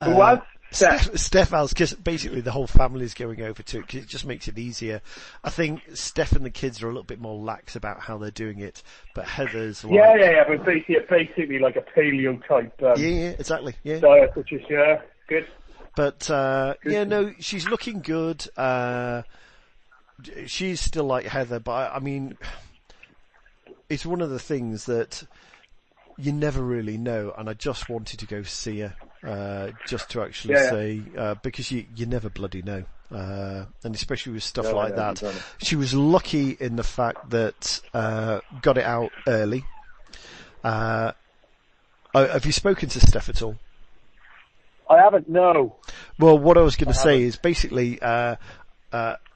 Who was? Steph has, because basically the whole family's going over to it, because it just makes it easier. I think Steph and the kids are a little bit more lax about how they're doing it, but Heather's like... Yeah, but basically like a paleo type exactly, diet, which is, good. But, no, she's looking good. She's still like Heather, but I mean, it's one of the things that you never really know, and I just wanted to go see her. Just to actually say, because you never bloody know, and especially with stuff like that. She was lucky in the fact that got it out early. Have you spoken to Steph at all? I haven't. No. Well, what I was going to say is basically,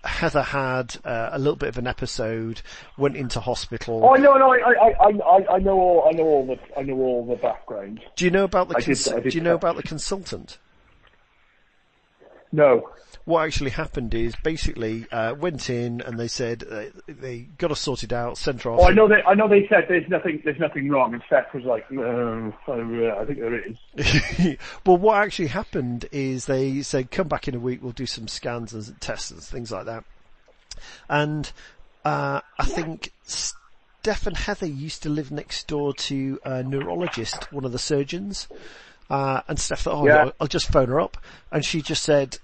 Heather had a little bit of an episode, went into hospital. Oh no, I know all the background. Do you know about the Do you know about the consultant? No. What actually happened is basically went in and they said they got us sorted out, sent her off. Oh, I know they said there's nothing wrong, and Steph was like, no, I think there is. Well, what actually happened is they said, come back in a week, we'll do some scans and tests and things like that. And I think Steph and Heather used to live next door to a neurologist, one of the surgeons. And Steph thought, I'll just phone her up. And she just said,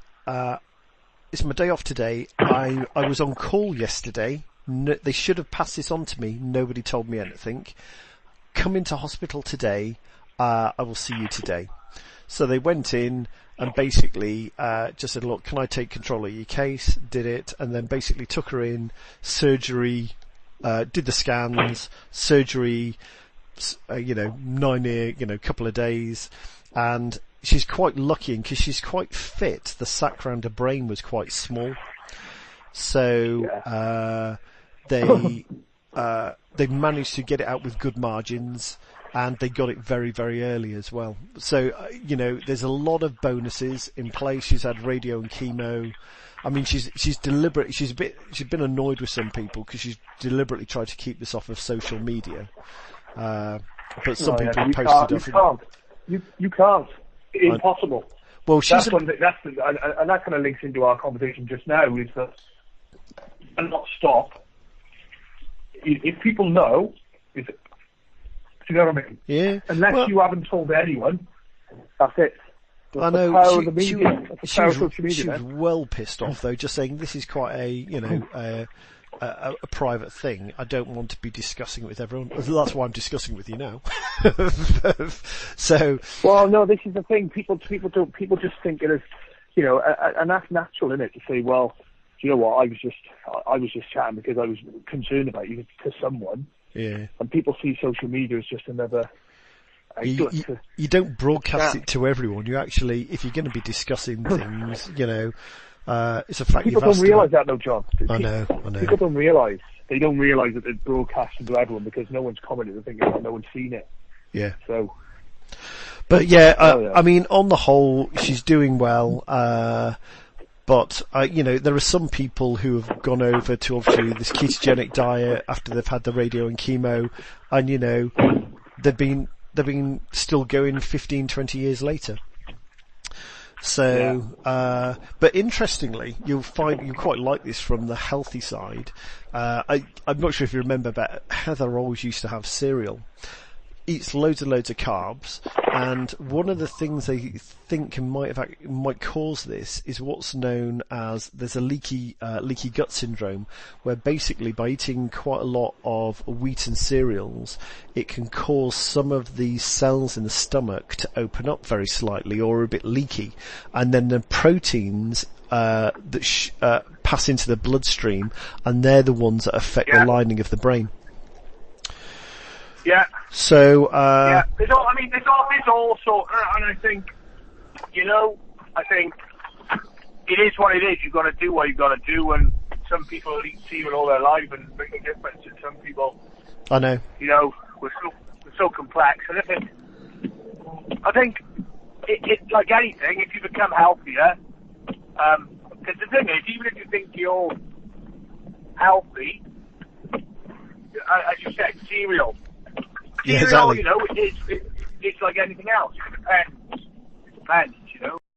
it's my day off today. I was on call yesterday. No, they should have passed this on to me. Nobody told me anything. Come into hospital today. I will see you today. So they went in and basically just said, look, can I take control of your case? Did it, and then basically took her in, surgery, did the scans, surgery, couple of days, and she's quite lucky because she's quite fit. The sac around her brain was quite small, so they managed to get it out with good margins, and they got it very, very early as well. So there's a lot of bonuses in place. She's had radio and chemo. I mean, she's deliberate. She's been annoyed with some people because she's deliberately tried to keep this off of social media. But some people posted off. You can't. Impossible. Well, and that kind of links into our conversation just now, is that and not stop. If people know, do you know what I mean? Yeah. Unless you haven't told anyone, that's it. I know. She was well pissed off though, just saying this is quite a private thing. I don't want to be discussing it with everyone. That's why I'm discussing it with you now. So. Well, no, this is the thing. People just think it is, and that's natural, isn't it? To say, well, do you know what? I was just chatting because I was concerned about you to someone. Yeah. And people see social media as just another. You don't broadcast it to everyone. You actually, if you're going to be discussing things, it's a fact. People don't realise that, though, John. I know. People don't realise. They don't realise that they're broadcasting to everyone because no one's commented and thinking no one's seen it. Yeah. So. But I mean, on the whole, she's doing well. But there are some people who have gone over to obviously this ketogenic diet after they've had the radio and chemo, and they've been still going 15, 20 years later. So, but interestingly, you'll quite like this from the healthy side. I'm not sure if you remember, but Heather always used to have cereal. Eats loads and loads of carbs, and one of the things they think might cause this is what's known as there's a leaky gut syndrome, where basically by eating quite a lot of wheat and cereals, it can cause some of the cells in the stomach to open up very slightly or are a bit leaky, and then the proteins that pass into the bloodstream, and they're the ones that affect the lining of the brain. Yeah. So, there's also, and I think, I think it is what it is. You've got to do what you've got to do, and some people eat cereal all their life and make a difference, and some people, I know. We're so complex, and I think it like anything, if you become healthier, because the thing is, even if you think you're healthy, as you said, cereal. Yeah, exactly. It's like anything else. It depends. you know.